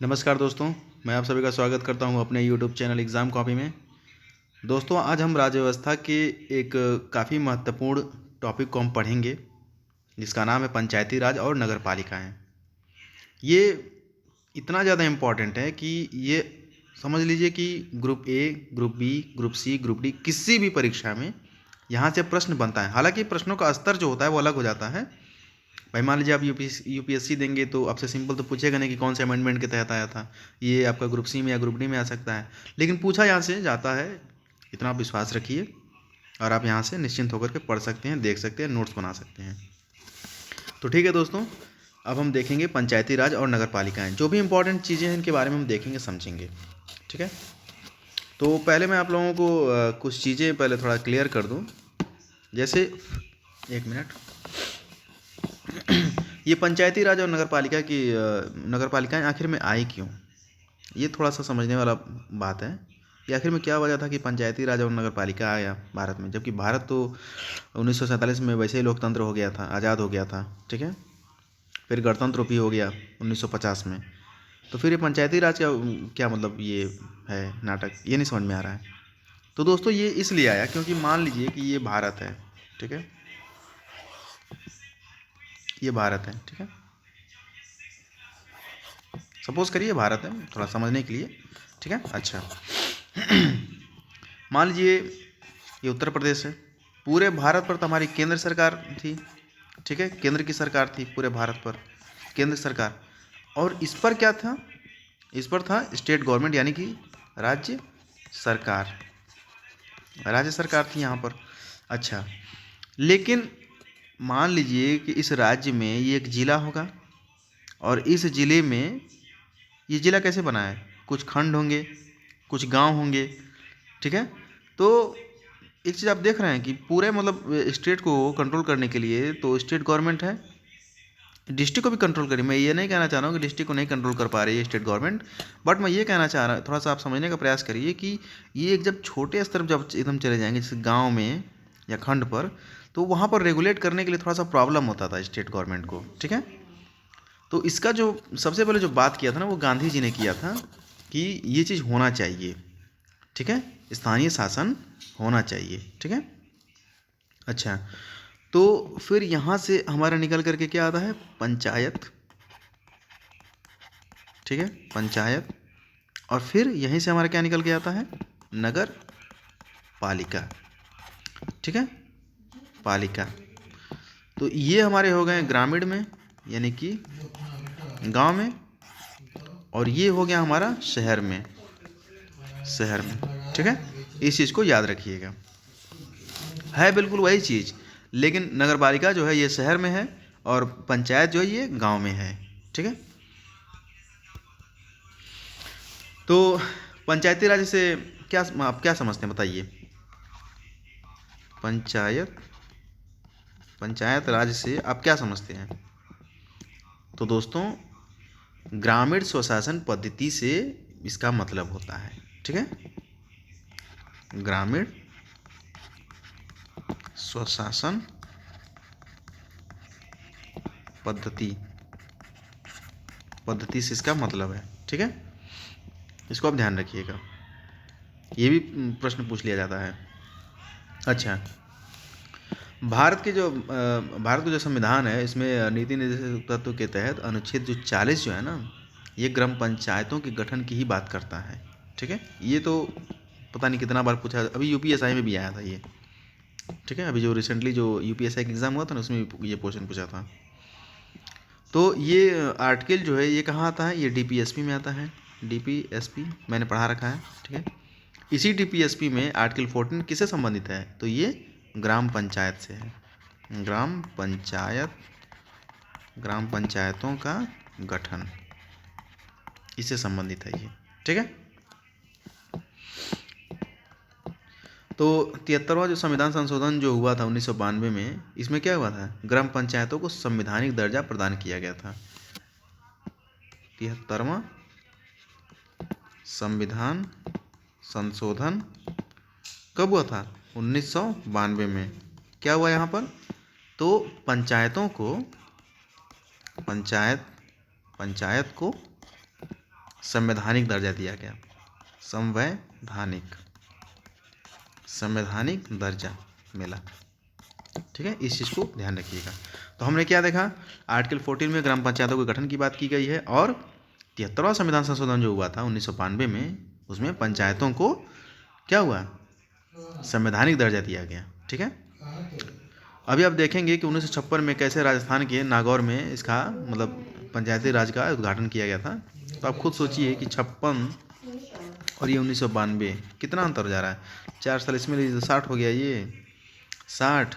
नमस्कार दोस्तों, मैं आप सभी का स्वागत करता हूं अपने YouTube चैनल एग्ज़ाम कॉपी में। दोस्तों, आज हम राज्य व्यवस्था के एक काफ़ी महत्वपूर्ण टॉपिक को हम पढ़ेंगे, जिसका नाम है पंचायती राज और नगर पालिकाएँ। ये इतना ज़्यादा इम्पोर्टेंट है कि ये समझ लीजिए कि group A, group B, group C, group D किसी भी परीक्षा में यहाँ से प्रश्न बनता है। हालांकि प्रश्नों का स्तर जो होता है वो अलग हो जाता है। भाई मान लीजिए आप यूपीएससी देंगे तो आपसे सिंपल तो पूछेगा नहीं कि कौन से अमेंडमेंट के तहत आया था, ये आपका ग्रुप सी में या ग्रुप डी में आ सकता है, लेकिन पूछा यहाँ से जाता है। इतना आप विश्वास रखिए और आप यहाँ से निश्चिंत होकर के पढ़ सकते हैं, देख सकते हैं, नोट्स बना सकते हैं। तो ठीक है दोस्तों, अब हम देखेंगे पंचायती राज और नगर पालिकाएँ। जो भी इंपॉर्टेंट चीज़ें हैं इनके बारे में हम देखेंगे, समझेंगे। ठीक है, तो पहले मैं आप लोगों को कुछ चीज़ें पहले थोड़ा क्लियर कर दूँ। जैसे एक मिनट, ये पंचायती राज और नगर पालिकाएँ आखिर में आई क्यों, ये थोड़ा सा समझने वाला बात है कि आखिर में क्या वजह था कि पंचायती राज और नगर पालिका आया भारत में, जबकि भारत तो 1947 में वैसे ही लोकतंत्र हो गया था, आज़ाद हो गया था। ठीक है, फिर गणतंत्र भी हो गया 1950 में। तो फिर ये पंचायती राज का क्या मतलब ये है नाटक, ये नहीं समझ में आ रहा है। तो दोस्तों, ये इसलिए आया क्योंकि मान लीजिए कि ये भारत है। ठीक है, ये भारत है। ठीक है, सपोज करिए भारत है, थोड़ा समझने के लिए। ठीक है, अच्छा मान लीजिए ये उत्तर प्रदेश है। पूरे भारत पर तो हमारी केंद्र सरकार थी। ठीक है, केंद्र की सरकार थी पूरे भारत पर, केंद्र सरकार। और इस पर क्या था, इस पर था स्टेट गवर्नमेंट, यानी कि राज्य सरकार, राज्य सरकार थी यहाँ पर। अच्छा, लेकिन मान लीजिए कि इस राज्य में ये एक ज़िला होगा और इस ज़िले में, ये ज़िला कैसे बना है, कुछ खंड होंगे, कुछ गांव होंगे। ठीक है, तो एक चीज़ आप देख रहे हैं कि पूरे मतलब स्टेट को कंट्रोल करने के लिए तो स्टेट गवर्नमेंट है, डिस्ट्रिक्ट को भी कंट्रोल करिए। मैं ये नहीं कहना चाह रहा हूँ कि डिस्ट्रिक्ट को नहीं कंट्रोल कर पा रही है स्टेट गवर्नमेंट, बट मैं ये कहना चाह रहा, थोड़ा सा आप समझने का प्रयास करिए कि ये एक जब छोटे स्तर पर जब एकदम चले जाएंगे जैसे गाँव में या खंड पर, तो वहाँ पर रेगुलेट करने के लिए थोड़ा सा प्रॉब्लम होता था स्टेट गवर्नमेंट को। ठीक है, तो इसका जो सबसे पहले जो बात किया था ना, वो गांधी जी ने किया था कि ये चीज़ होना चाहिए। ठीक है, स्थानीय शासन होना चाहिए। ठीक है, अच्छा, तो फिर यहाँ से हमारा निकल करके क्या आता है, पंचायत। ठीक है, पंचायत। और फिर यहीं से हमारा क्या निकल के आता है, नगर पालिका। ठीक है, पालिका। तो ये हमारे हो गए ग्रामीण में, यानी कि गांव में, और ये हो गया हमारा शहर में, शहर में। ठीक है, इस चीज़ को याद रखिएगा, है बिल्कुल वही चीज़, लेकिन नगर पालिका जो है ये शहर में है और पंचायत जो है ये गांव में है। ठीक है, तो पंचायती राज से क्या आप क्या समझते हैं बताइए। पंचायत, पंचायत राज से आप क्या समझते हैं। तो दोस्तों, ग्रामीण स्वशासन पद्धति से इसका मतलब होता है। ठीक है, ग्रामीण स्वशासन पद्धति, पद्धति से इसका मतलब है। ठीक है, इसको आप ध्यान रखिएगा, ये भी प्रश्न पूछ लिया जाता है। अच्छा, भारत के जो भारत का जो संविधान है, इसमें नीति निर्देशक तत्व के तहत अनुच्छेद जो 40 जो है ना, ये ग्राम पंचायतों के गठन की ही बात करता है। ठीक है, ये तो पता नहीं कितना बार पूछा, अभी यूपीएसआई में भी आया था ये। ठीक है, अभी जो रिसेंटली जो यूपीएसआई का एग्ज़ाम हुआ था ना, उसमें भी ये क्वेश्चन पूछा था। तो ये आर्टिकल जो है ये कहाँ आता है, ये डीपीएसपी में आता है। डीपीएसपी मैंने पढ़ा रखा है। ठीक है, इसी डीपीएसपी में आर्टिकल 14 किससे संबंधित है, तो ये ग्राम पंचायत से है। ग्राम पंचायत, ग्राम पंचायतों का गठन, इससे संबंधित है ये। ठीक है, तो 73वां जो संविधान संशोधन जो हुआ था 1992 में, इसमें क्या हुआ था, ग्राम पंचायतों को संवैधानिक दर्जा प्रदान किया गया था। 73वां संविधान संशोधन कब हुआ था, 1992 में। क्या हुआ यहाँ पर, तो पंचायत को संवैधानिक दर्जा दिया गया, संवैधानिक दर्जा मिला। ठीक है, इस चीज़ को ध्यान रखिएगा। तो हमने क्या देखा, आर्टिकल 14 में ग्राम पंचायतों के गठन की बात की गई है, और 73वां संविधान संशोधन जो हुआ था 1992 में, उसमें पंचायतों को क्या हुआ, संवैधानिक दर्जा दिया गया। ठीक है, अभी आप देखेंगे कि 1956 में कैसे राजस्थान के नागौर में इसका मतलब पंचायती राज का उद्घाटन किया गया था। तो आप खुद सोचिए कि 56 और ये 1992 कितना अंतर हो जा रहा है, 4 साल इसमें लीजिए तो 60 हो गया, ये 60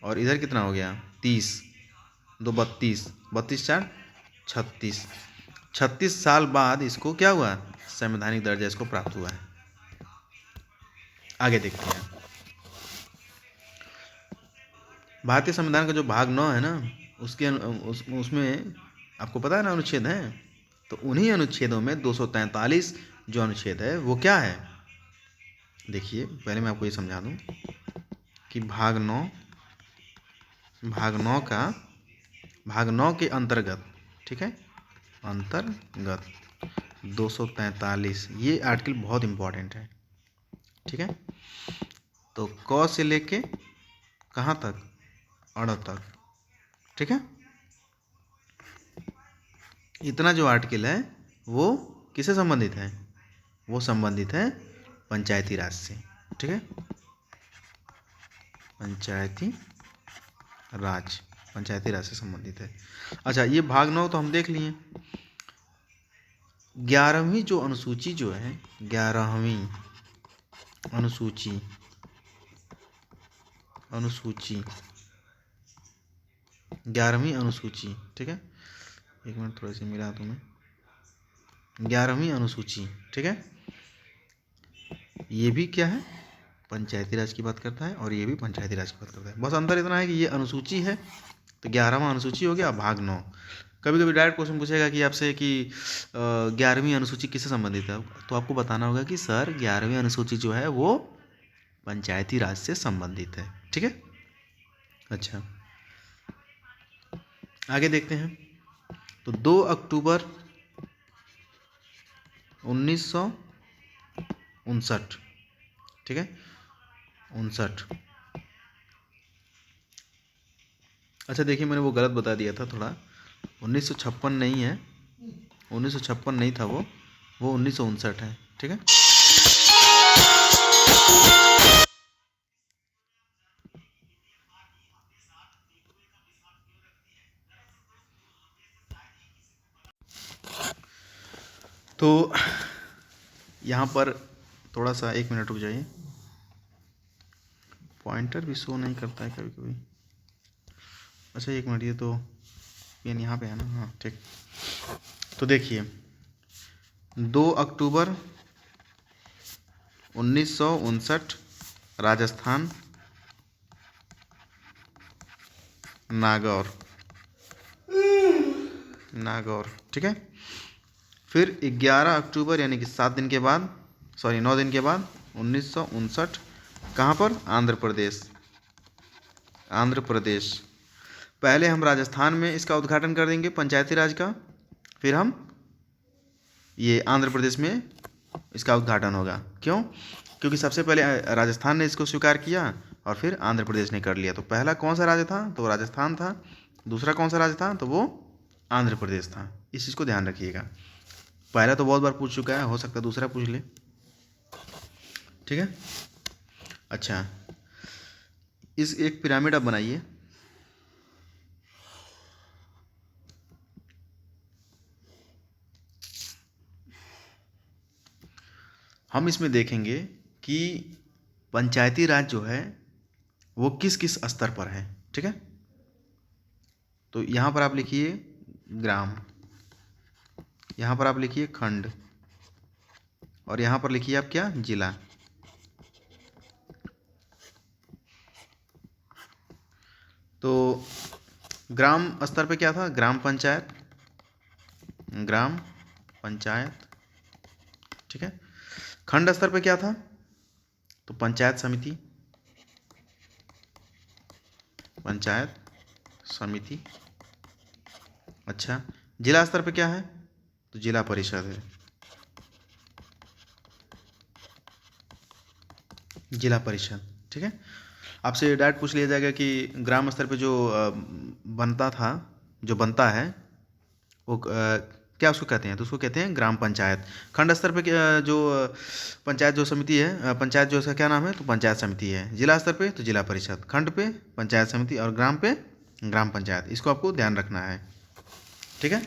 और इधर कितना हो गया 30, 2 32, 32 4 36, 36 साल बाद इसको क्या हुआ, संवैधानिक दर्जा इसको प्राप्त हुआ है। आगे देखते हैं, भारतीय संविधान का जो भाग 9 है ना, उसमें आपको पता है ना अनुच्छेद है, तो उन्हीं अनुच्छेदों में 243 जो अनुच्छेद है वो क्या है, देखिए पहले मैं आपको ये समझा दूं कि भाग 9 के अंतर्गत, ठीक है, अंतर्गत 243 ये आर्टिकल बहुत इंपॉर्टेंट है। ठीक है, तो क से लेके कहाँ तक, अड़ तक। ठीक है, इतना जो आर्टिकल है वो किससे संबंधित है, वो संबंधित है पंचायती राज से। ठीक है, पंचायती राज से संबंधित है। अच्छा, ये भाग 9 तो हम देख लिए। 11वीं जो अनुसूची जो है, 11वीं अनुसूची, ठीक है, एक मिनट थोड़ा सा मिला तो मैं, 11वीं अनुसूची, ठीक है, ये भी क्या है, पंचायती राज की बात करता है, और ये भी पंचायती राज की बात करता है। बस अंतर इतना है कि ये अनुसूची है तो 11वां अनुसूची हो गया, भाग 9। कभी कभी डायरेक्ट क्वेश्चन पूछेगा कि आपसे कि 11वीं अनुसूची किससे संबंधित है, तो आपको बताना होगा कि सर 11वीं अनुसूची जो है वो पंचायती राज से संबंधित है। ठीक है, अच्छा आगे देखते हैं। तो 2 अक्टूबर 1959, ठीक है, 59। अच्छा देखिए, मैंने वो गलत बता दिया था थोड़ा, 1956 नहीं है, 1956 नहीं था वो 1959 है। ठीक है, तो यहाँ पर थोड़ा सा 1 मिनट रुक जाइए, पॉइंटर भी शो नहीं करता है कभी कभी। अच्छा 1 मिनट, ये तो पेन यहाँ पे है ना, हाँ ठीक। तो देखिए 2 अक्टूबर 1959 राजस्थान नागौर, ठीक है। फिर 11 अक्टूबर यानी कि 7 दिन के बाद, 9 दिन के बाद 1959 कहाँ पर, आंध्र प्रदेश। पहले हम राजस्थान में इसका उद्घाटन कर देंगे पंचायती राज का, फिर हम ये आंध्र प्रदेश में इसका उद्घाटन होगा। क्यों, क्योंकि सबसे पहले राजस्थान ने इसको स्वीकार किया और फिर आंध्र प्रदेश ने कर लिया। तो पहला कौन सा राज्य था, तो राजस्थान था। दूसरा कौन सा राज्य था, तो वो आंध्र प्रदेश था। इस चीज़ को ध्यान रखिएगा, पहला तो बहुत बार पूछ चुका है, हो सकता है दूसरा पूछ ले। ठीक है, अच्छा इस एक पिरामिड आप बनाइए। हम इसमें देखेंगे कि पंचायती राज जो है वो किस किस स्तर पर है। ठीक है, तो यहाँ पर आप लिखिए ग्राम, यहाँ पर आप लिखिए खंड, और यहाँ पर लिखिए आप क्या, जिला। तो ग्राम स्तर पे क्या था, ग्राम पंचायत, ठीक है। खंड स्तर पे क्या था, तो पंचायत समिति। अच्छा, जिला स्तर पे क्या है, तो जिला परिषद है। जिला परिषद। ठीक है, आपसे डायरेक्ट पूछ लिया जाएगा कि ग्राम स्तर पे जो बनता था, जो बनता है वो क्या उसको कहते हैं, तो उसको कहते हैं ग्राम पंचायत। खंड स्तर पे जो पंचायत जो समिति है, पंचायत जो उसका क्या नाम है, तो पंचायत समिति है। जिला स्तर पे तो जिला परिषद, खंड पे पंचायत समिति और ग्राम पे ग्राम पंचायत। इसको आपको ध्यान रखना है। ठीक है,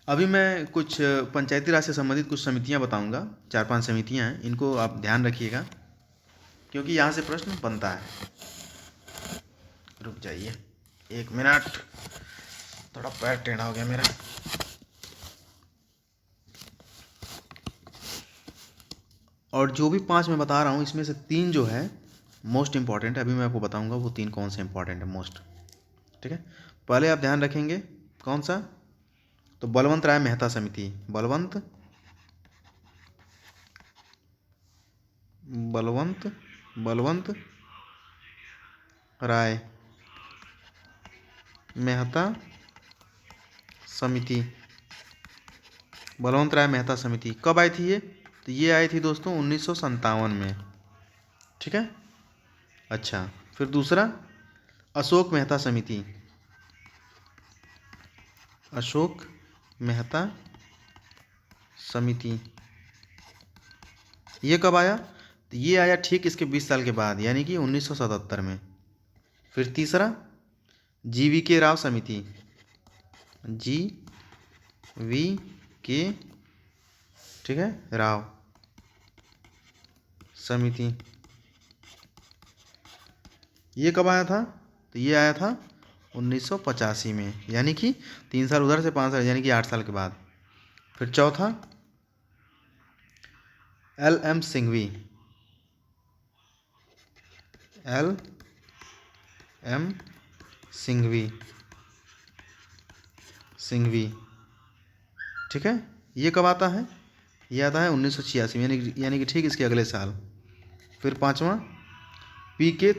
अभी मैं कुछ पंचायती राज से संबंधित कुछ समितियां बताऊंगा, 4-5 समितियां हैं, इनको आप ध्यान रखिएगा क्योंकि यहाँ से प्रश्न बनता है। रुक जाइए 1 मिनट, थोड़ा पैर टेढ़ा हो गया मेरा। और जो भी 5 मैं बता रहा हूँ इसमें से 3 जो है मोस्ट इंपॉर्टेंट है, अभी मैं आपको बताऊंगा वो 3 कौन से इंपॉर्टेंट है मोस्ट। ठीक है, पहले आप ध्यान रखेंगे कौन सा, तो बलवंत राय मेहता समिति। बलवंत राय मेहता समिति। बलवंत राय मेहता समिति कब आई थी ये, तो ये आई थी दोस्तों 1957 में। ठीक है, अच्छा फिर दूसरा अशोक मेहता समिति। अशोक मेहता समिति ये कब आया, तो ये आया ठीक इसके 20 साल के बाद, यानी कि 1977 में। फिर तीसरा GV राव समिति। GV ठीक है राव समिति, ये कब आया था, तो ये आया था 1985 में, यानी कि 3 साल उधर से 5 साल, यानी कि 8 साल के बाद। फिर चौथा LM सिंघवी। LM सिंघवी। ठीक है, ये कब आता है, ये आता है 1986 में, यानी कि ठीक इसके अगले साल। फिर पांचवा PK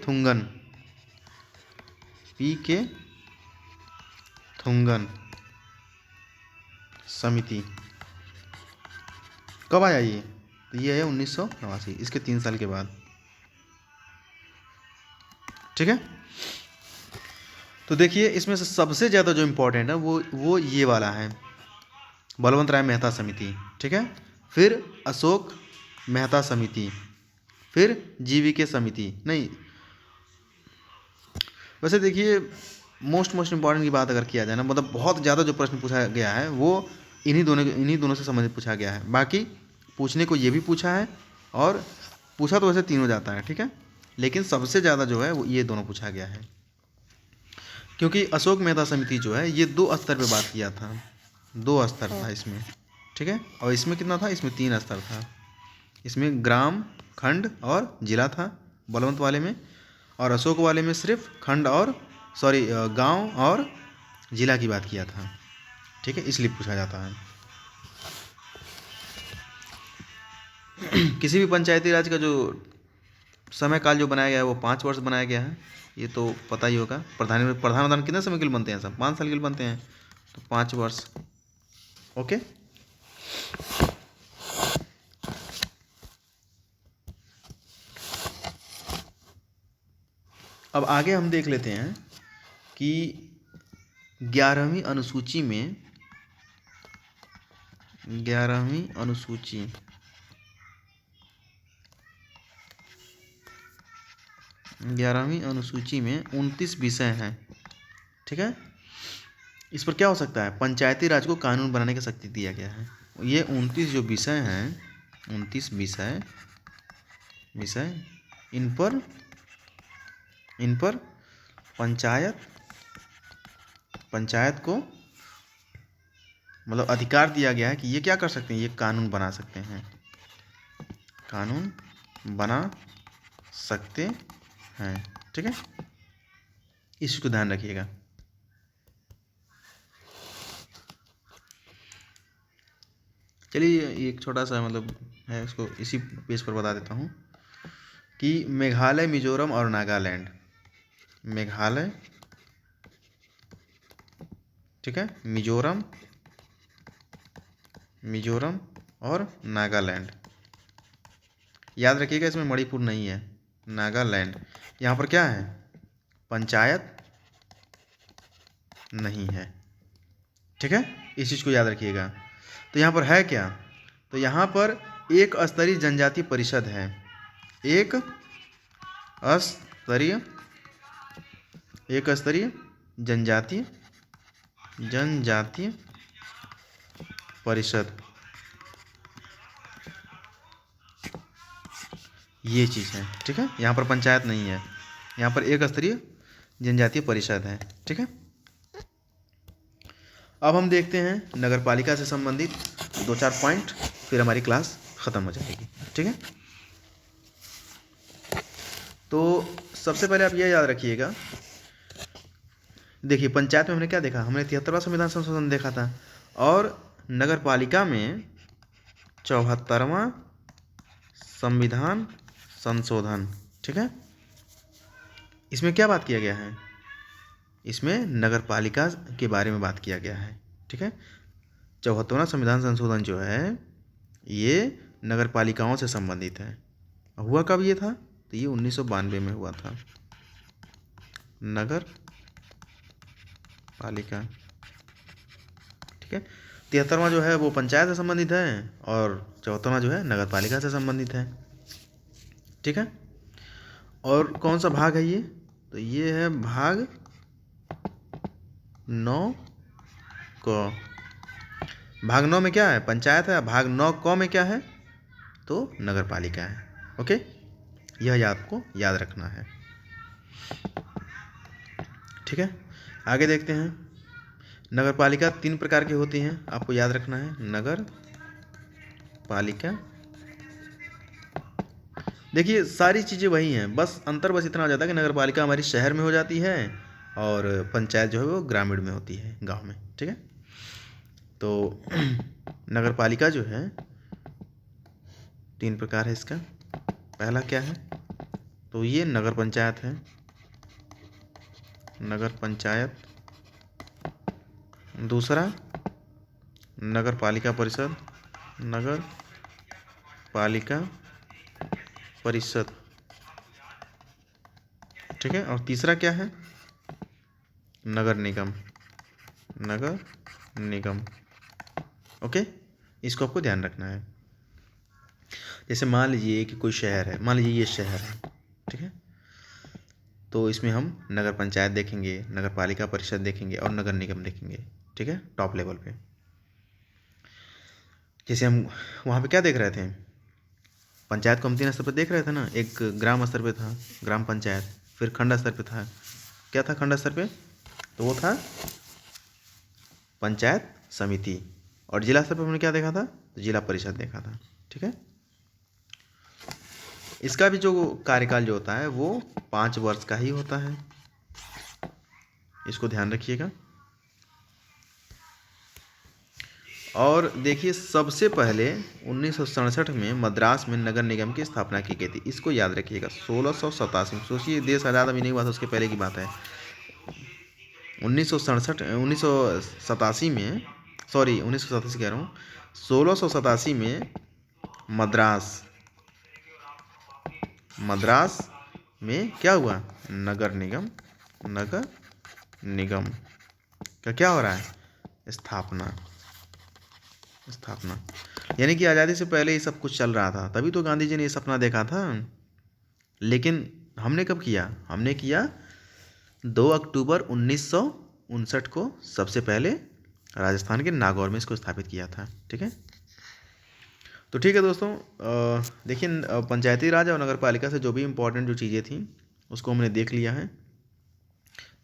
थुंगन समिति कब आया ये, तो ये है 1989, इसके 3 साल के बाद। ठीक है, तो देखिए इसमें से सबसे ज़्यादा जो इम्पोर्टेंट है वो ये वाला है, बलवंत राय मेहता समिति। ठीक है, फिर अशोक मेहता समिति, फिर GV समिति। नहीं, वैसे देखिए मोस्ट इम्पॉर्टेंट की बात अगर किया जाए ना, मतलब बहुत ज़्यादा जो प्रश्न पूछा गया है वो इन्हीं दोनों से संबंधित पूछा गया है। बाकी पूछने को ये भी पूछा है, और पूछा तो वैसे तीनों जाता है। ठीक है, लेकिन सबसे ज़्यादा जो है वो ये दोनों पूछा गया है, क्योंकि अशोक मेहता समिति जो है ये 2 स्तर पे बात किया था, 2 स्तर था इसमें। ठीक है, और इसमें कितना था, इसमें 3 स्तर था। इसमें ग्राम, खंड और जिला था बलवंत वाले में, और अशोक वाले में सिर्फ खंड और गांव और जिला की बात किया था। ठीक है, इसलिए पूछा जाता है। किसी भी पंचायती राज का जो समय काल जो बनाया गया है वो 5 वर्ष बनाया गया है, ये तो पता ही होगा। प्रधान कितने समय के लिए बनते हैं, सब 5 साल के लिए बनते हैं, तो 5 वर्ष। ओके, अब आगे हम देख लेते हैं कि 11वीं अनुसूची में 29 विषय हैं। ठीक है, इस पर क्या हो सकता है, पंचायती राज को कानून बनाने की शक्ति दिया गया है। ये 29 जो विषय हैं, 29 विषय इन पर पंचायत को मतलब अधिकार दिया गया है कि ये क्या कर सकते हैं, ये कानून बना सकते हैं, कानून बना सकते हैं। ठीक है, इसको ध्यान रखिएगा। चलिए एक छोटा सा मतलब है, इसको इसी पेज पर बता देता हूँ कि मेघालय, मिजोरम और नागालैंड, मेघालय, ठीक है, मिजोरम और नागालैंड, याद रखिएगा, इसमें मणिपुर नहीं है, नागालैंड। यहाँ पर क्या है, पंचायत नहीं है, ठीक है, इस चीज़ को याद रखिएगा। तो यहाँ पर है क्या, तो यहाँ पर एक स्तरीय जनजातीय परिषद है, एक स्तरीय जनजातीय परिषद, ये चीज़ है, ठीक है। यहाँ पर पंचायत नहीं है, यहाँ पर एक स्तरीय जनजातीय परिषद है, ठीक है। अब हम देखते हैं नगर पालिका से संबंधित 2-4 पॉइंट, फिर हमारी क्लास ख़त्म हो जाएगी, ठीक है। तो सबसे पहले आप ये याद रखिएगा, देखिए पंचायत में हमने क्या देखा, हमने 73वां संविधान संशोधन देखा था, और नगर पालिका में 74वां संविधान संशोधन, ठीक है। इसमें क्या बात किया गया है, इसमें नगर पालिका के बारे में बात किया गया है, ठीक है। 74वां संविधान संशोधन जो है ये नगर पालिकाओं से संबंधित है। हुआ कब ये था, तो ये 1992 में हुआ था, नगर पालिका, ठीक है। 73वां जो है वो पंचायत से संबंधित है, और 74वां जो है नगर पालिका से संबंधित है, ठीक है। और कौन सा भाग है ये, तो ये है भाग 9 क। भाग 9 में क्या है, पंचायत है, भाग 9 क में क्या है, तो नगर पालिका है, ओके। यह आपको याद रखना है, ठीक है। आगे देखते हैं, नगर पालिका 3 प्रकार की होती हैं, आपको याद रखना है। नगर पालिका, देखिए सारी चीज़ें वही हैं, बस अंतर बस इतना हो जाता है कि नगर पालिका हमारी शहर में हो जाती है और पंचायत जो है वो ग्रामीण में होती है, गांव में, ठीक है। तो नगर पालिका जो है 3 प्रकार है इसका। पहला क्या है, तो ये नगर पंचायत है, नगर पंचायत। दूसरा नगर पालिका परिषद, नगर पालिका परिषद, ठीक है। और तीसरा क्या है, नगर निगम, नगर निगम, ओके। इसको आपको ध्यान रखना है। जैसे मान लीजिए कि कोई शहर है, मान लीजिए ये शहर है, ठीक है, तो इसमें हम नगर पंचायत देखेंगे, नगर पालिका परिषद देखेंगे और नगर निगम देखेंगे, ठीक है, टॉप लेवल पे। जैसे हम वहाँ पे क्या देख रहे थे, पंचायत को हम 3 स्तर पर देख रहे थे ना, एक ग्राम स्तर पे था ग्राम पंचायत, फिर खंड स्तर पे था, क्या था खंड स्तर पे, तो वो था पंचायत समिति, और जिला स्तर पर हमने क्या देखा था, तो जिला परिषद देखा था, ठीक है। इसका भी जो कार्यकाल जो होता है वो 5 वर्ष का ही होता है, इसको ध्यान रखिएगा। और देखिए सबसे पहले 1967 में मद्रास में नगर निगम की स्थापना की गई थी, इसको याद रखिएगा। 1687 में, सोचिए देश आज़ाद अभी नहीं हुआ था, उसके पहले की बात है। 1987 में, सॉरी 1987 कह रहा हूँ, 1687 में मद्रास में क्या हुआ, नगर निगम का क्या हो रहा है, स्थापना। यानी कि आज़ादी से पहले ही सब कुछ चल रहा था, तभी तो गांधी जी ने ये सपना देखा था। लेकिन हमने कब किया, हमने किया 2 अक्टूबर 1959 को सबसे पहले राजस्थान के नागौर में इसको स्थापित किया था, ठीक है। तो ठीक है दोस्तों, देखिए पंचायती राज और नगर पालिका से जो भी इम्पोर्टेंट जो चीज़ें थी उसको हमने देख लिया है।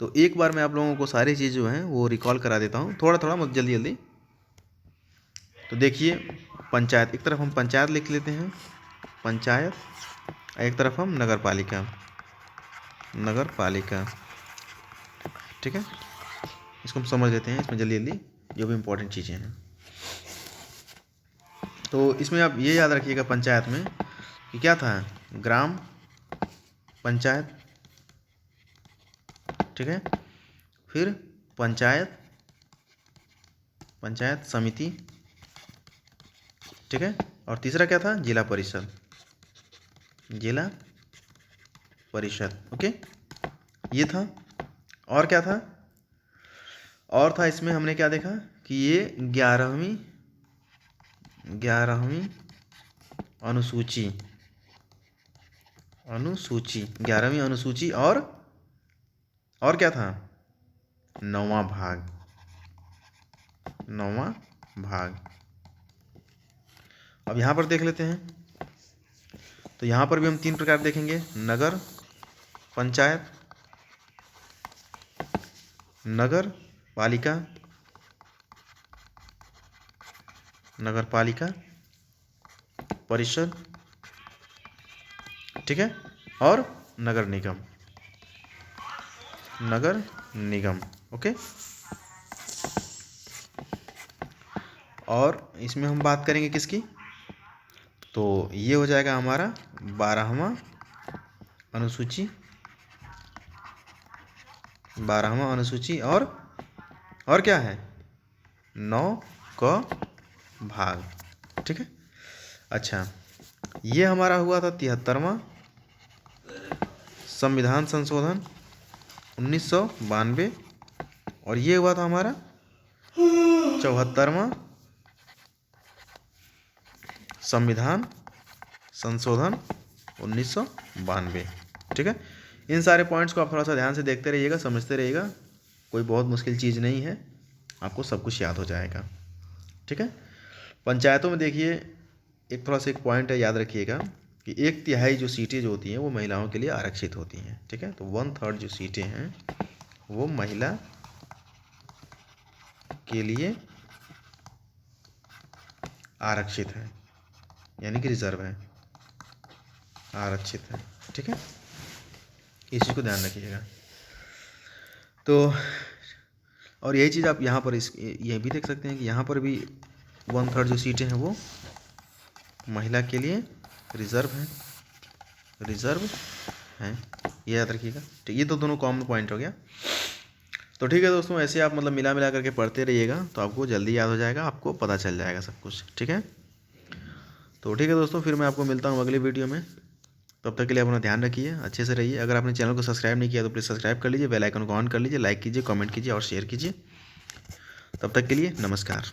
तो एक बार मैं आप लोगों को सारी चीज़ जो हैं वो रिकॉल करा देता हूँ, थोड़ा थोड़ा मत, जल्दी जल्दी। तो देखिए पंचायत, एक तरफ हम पंचायत लिख लेते हैं, पंचायत, एक तरफ हम नगर पालिका, ठीक है। इसको हम समझ लेते हैं, इसमें जल्दी जल्दी जो भी इम्पोर्टेंट चीज़ें हैं। तो इसमें आप ये याद रखिएगा पंचायत में कि क्या था, ग्राम पंचायत, ठीक है, फिर पंचायत समिति, ठीक है, और तीसरा क्या था, जिला परिषद, जिला परिषद। ओके, ये था। और क्या था? और था इसमें हमने क्या देखा कि ये 11वीं अनुसूची 11वीं अनुसूची और क्या था? 9वां भाग। अब यहाँ पर देख लेते हैं। तो यहाँ पर भी हम 3 प्रकार देखेंगे: नगर पंचायत, नगर पालिका परिषद, ठीक है, और नगर निगम। ओके, और इसमें हम बात करेंगे किसकी? तो ये हो जाएगा हमारा 12वां अनुसूची और क्या है? 9 का भाग, ठीक है। अच्छा, ये हमारा हुआ था 73वां संविधान संशोधन 1992, और ये हुआ था हमारा 74वां संविधान संशोधन 1992, ठीक है। इन सारे पॉइंट्स को आप थोड़ा सा ध्यान से देखते रहिएगा, समझते रहिएगा। कोई बहुत मुश्किल चीज़ नहीं है, आपको सब कुछ याद हो जाएगा, ठीक है। पंचायतों में देखिए, एक थोड़ा सा एक पॉइंट है, याद रखिएगा कि 1/3 जो सीटें जो होती हैं वो महिलाओं के लिए आरक्षित होती हैं, ठीक है। तो 1/3 जो सीटें हैं वो महिला के लिए आरक्षित है, यानी कि रिजर्व है, आरक्षित है, ठीक है। इस चीज़ को ध्यान रखिएगा। तो और यही चीज़ आप यहाँ पर ये भी देख सकते हैं कि यहाँ पर भी 1/3 जो सीटें हैं वो महिला के लिए रिजर्व हैं, ये याद रखिएगा। तो ये तो दोनों कॉमन पॉइंट हो गया। तो ठीक है दोस्तों, ऐसे आप मतलब मिला करके पढ़ते रहिएगा तो आपको जल्दी याद हो जाएगा, आपको पता चल जाएगा सब कुछ, ठीक है। तो ठीक है दोस्तों, फिर मैं आपको मिलता हूँ अगली वीडियो में। तब तक के लिए अपना ध्यान रखिए, अच्छे से रहिए। अगर आपने चैनल को सब्सक्राइब नहीं किया तो प्लीज़ सब्सक्राइब कर लीजिए, बेल आइकन को ऑन कर लीजिए, लाइक कीजिए, कमेंट कीजिए और शेयर कीजिए। तब तक के लिए नमस्कार।